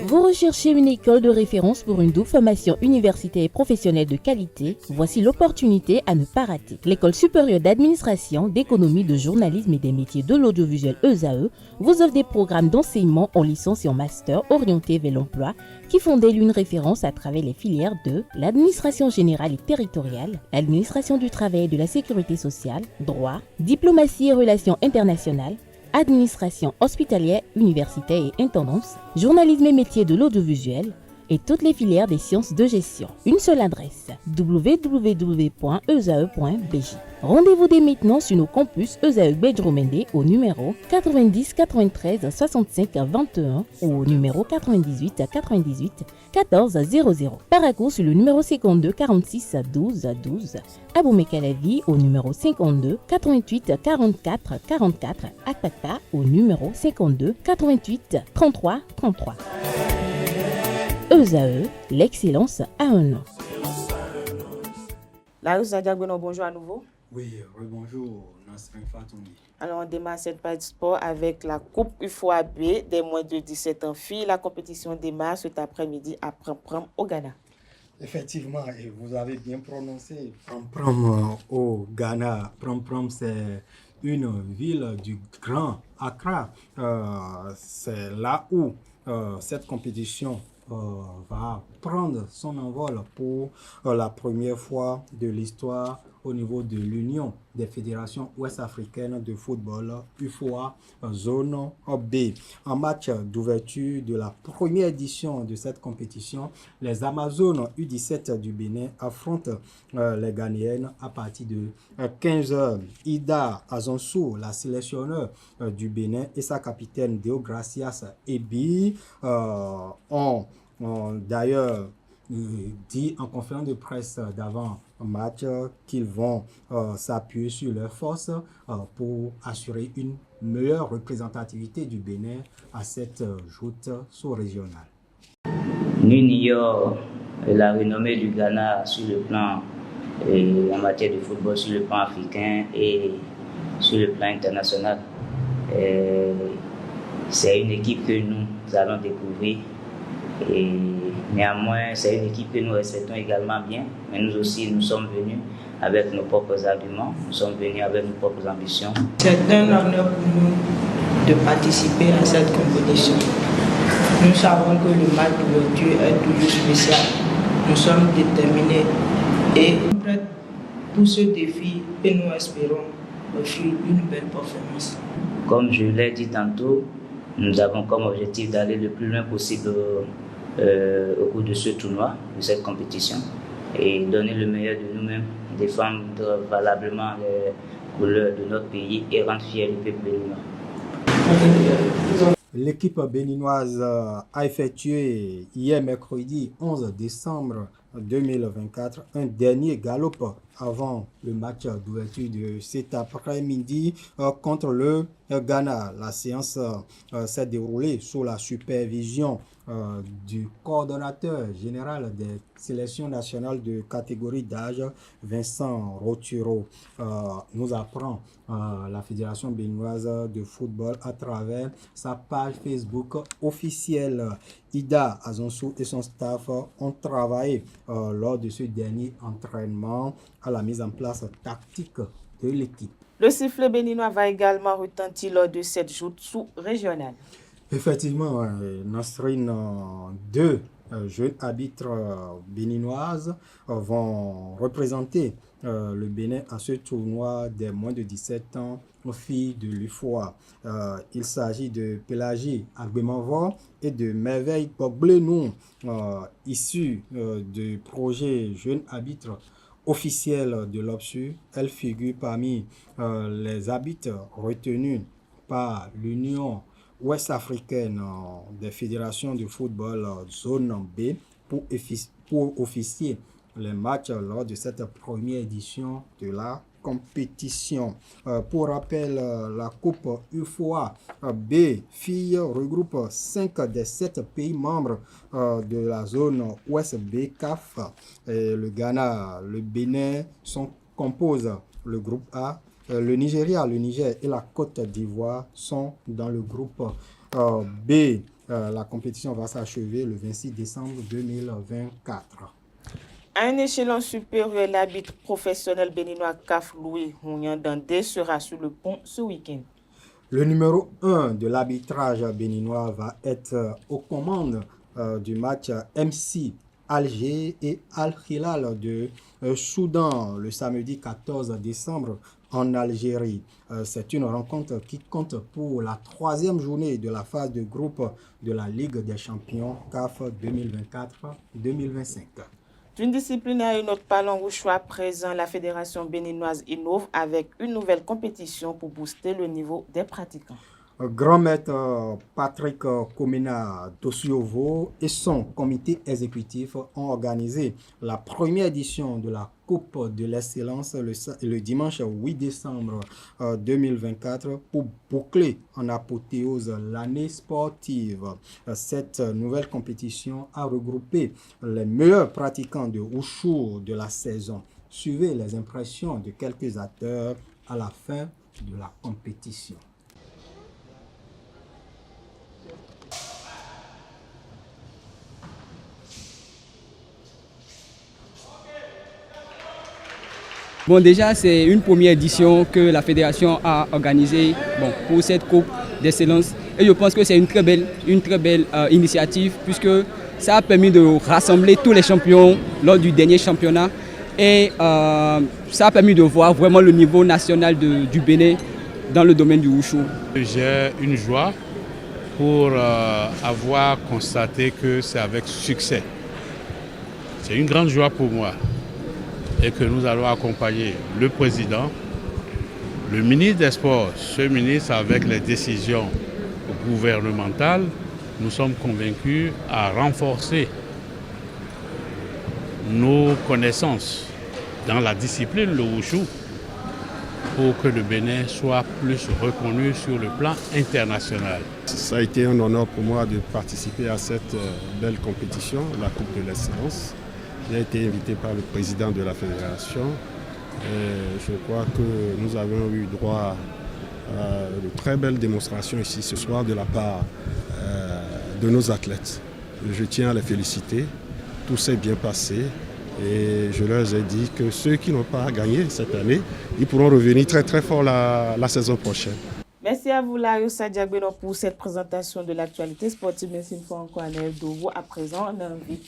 Vous recherchez une école de référence pour une double formation universitaire et professionnelle de qualité? Voici l'opportunité à ne pas rater. L'École supérieure d'administration, d'économie, de journalisme et des métiers de l'audiovisuel ESAE vous offre des programmes d'enseignement en licence et en master orientés vers l'emploi qui font d'elle une référence à travers les filières de l'administration générale et territoriale, l'administration du travail et de la sécurité sociale, droit, diplomatie et relations internationales, administration hospitalière, universitaire et intendance, journalisme et métiers de l'audiovisuel et toutes les filières des sciences de gestion. Une seule adresse, www.esae.bj. Rendez-vous dès maintenant sur nos campus ESAE Bedjromende au numéro 90 93 65 21 ou au numéro 98 98 14 00. Paracourt sur le numéro 52 46 12 12. Aboumé-Calavi au numéro 52 88 44 44. Akpaka au numéro 52 88 33 33. ESAE, l'excellence a un nom. Larissa Diagbono, bonjour à nouveau. Oui, bonjour, Nasrin Fatoumi. Alors, on démarre cette page sport avec la Coupe UFOAB des moins de 17 ans filles. La compétition démarre cet après-midi à Pram au Ghana. Effectivement, et vous avez bien prononcé Pram au Ghana. Pram, c'est une ville du Grand Accra. C'est là où cette compétition va prendre son envol pour la première fois de l'histoire au niveau de l'Union des fédérations ouest-africaines de football, UFOA, zone B. En match d'ouverture de la première édition de cette compétition, les Amazones U17 du Bénin affrontent les Ghanéennes à partir de 15h. Ida Azonsou, la sélectionneur du Bénin, et sa capitaine Deogracias Ebi ont d'ailleurs dit en conférence de presse d'avant match qu'ils vont s'appuyer sur leurs forces pour assurer une meilleure représentativité du Bénin à cette joute sous-régionale. Nous ignorons la renommée du Ghana sur le plan en matière de football, sur le plan africain et sur le plan international. C'est une équipe que nous allons découvrir. Et néanmoins, c'est une équipe que nous respectons également bien, mais nous aussi, nous sommes venus avec nos propres arguments, nous sommes venus avec nos propres ambitions. C'est un honneur pour nous de participer à cette compétition. Nous savons que le match d'ouverture est toujours spécial. Nous sommes déterminés et prêts pour ce défi et nous espérons offrir une belle performance. Comme je l'ai dit tantôt, nous avons comme objectif d'aller le plus loin possible au cours de ce tournoi, de cette compétition, et donner le meilleur de nous-mêmes, défendre valablement les couleurs de notre pays et rendre fier le peuple béninois. L'équipe béninoise a effectué hier mercredi 11 décembre 2024 un dernier galop avant le match d'ouverture de cet après-midi contre le Ghana. La séance s'est déroulée sous la supervision du coordonnateur général des sélections nationales de catégorie d'âge, Vincent Roturo. Nous apprend la Fédération béninoise de football à travers sa page Facebook officielle. Ida Azonsou et son staff ont travaillé lors de ce dernier entraînement à la mise en place tactique de l'équipe. Le sifflet béninois va également retentir lors de cette joute sous-régionale. Effectivement, Nasrin, deux jeunes arbitres béninoises vont représenter le Bénin à ce tournoi des moins de 17 ans aux filles de l'UFOA. Il s'agit de Pélagie Agbemanvo et de Merveille Boglenou, issus du projet Jeunes arbitres officiels de l'OPSU. Elle figure parmi les arbitres retenus par l'Union ouest-africaine des fédérations de football zone B pour officier les matchs lors de cette première édition de la compétition. Pour rappel, la Coupe UFOA B filles regroupe 5 des 7 pays membres de la zone Ouest B CAF. Et le Ghana, le Bénin composent le groupe A Le Nigeria, le Niger et la Côte d'Ivoire sont dans le groupe B. La compétition va s'achever le 26 décembre 2024. À un échelon supérieur, l'arbitre professionnel béninois CAF Louis Hounian-Dandé sera sur le pont ce week-end. Le numéro 1 de l'arbitrage béninois va être aux commandes du match MC Alger et Al-Hilal de Soudan le samedi 14 décembre en Algérie. C'est une rencontre qui compte pour la 3e journée de la phase de groupe de la Ligue des champions CAF 2024-2025. D'une discipline à une autre, parlons Wushu à présent. La fédération béninoise innove avec une nouvelle compétition pour booster le niveau des pratiquants. Grand maître Patrick Komena Dosiovo et son comité exécutif ont organisé la première édition de la Coupe de l'excellence le dimanche 8 décembre 2024 pour boucler en apothéose l'année sportive. Cette nouvelle compétition a regroupé les meilleurs pratiquants de Wushu de la saison. Suivez les impressions de quelques acteurs à la fin de la compétition. Bon, déjà, c'est une première édition que la fédération a organisée pour cette Coupe d'excellence. Et je pense que c'est une très belle initiative puisque ça a permis de rassembler tous les champions lors du dernier championnat. Et ça a permis de voir vraiment le niveau national du Bénin dans le domaine du Wushu. J'ai une joie pour avoir constaté que c'est avec succès. C'est une grande joie pour moi. Et que nous allons accompagner le président, le ministre des Sports, ce ministre avec les décisions gouvernementales, nous sommes convaincus à renforcer nos connaissances dans la discipline, le Wushu, pour que le Bénin soit plus reconnu sur le plan international. Ça a été un honneur pour moi de participer à cette belle compétition, la Coupe de l'excellence. J'ai été invité par le président de la fédération. Je crois que nous avons eu droit à de très belles démonstrations ici ce soir de la part de nos athlètes. Je tiens à les féliciter. Tout s'est bien passé et je leur ai dit que ceux qui n'ont pas gagné cette année, ils pourront revenir très très fort la saison prochaine. Merci à vous, Lario Sadiagbeno, pour cette présentation de l'actualité sportive. Merci une fois encore à Naël Dovo. À présent, on invite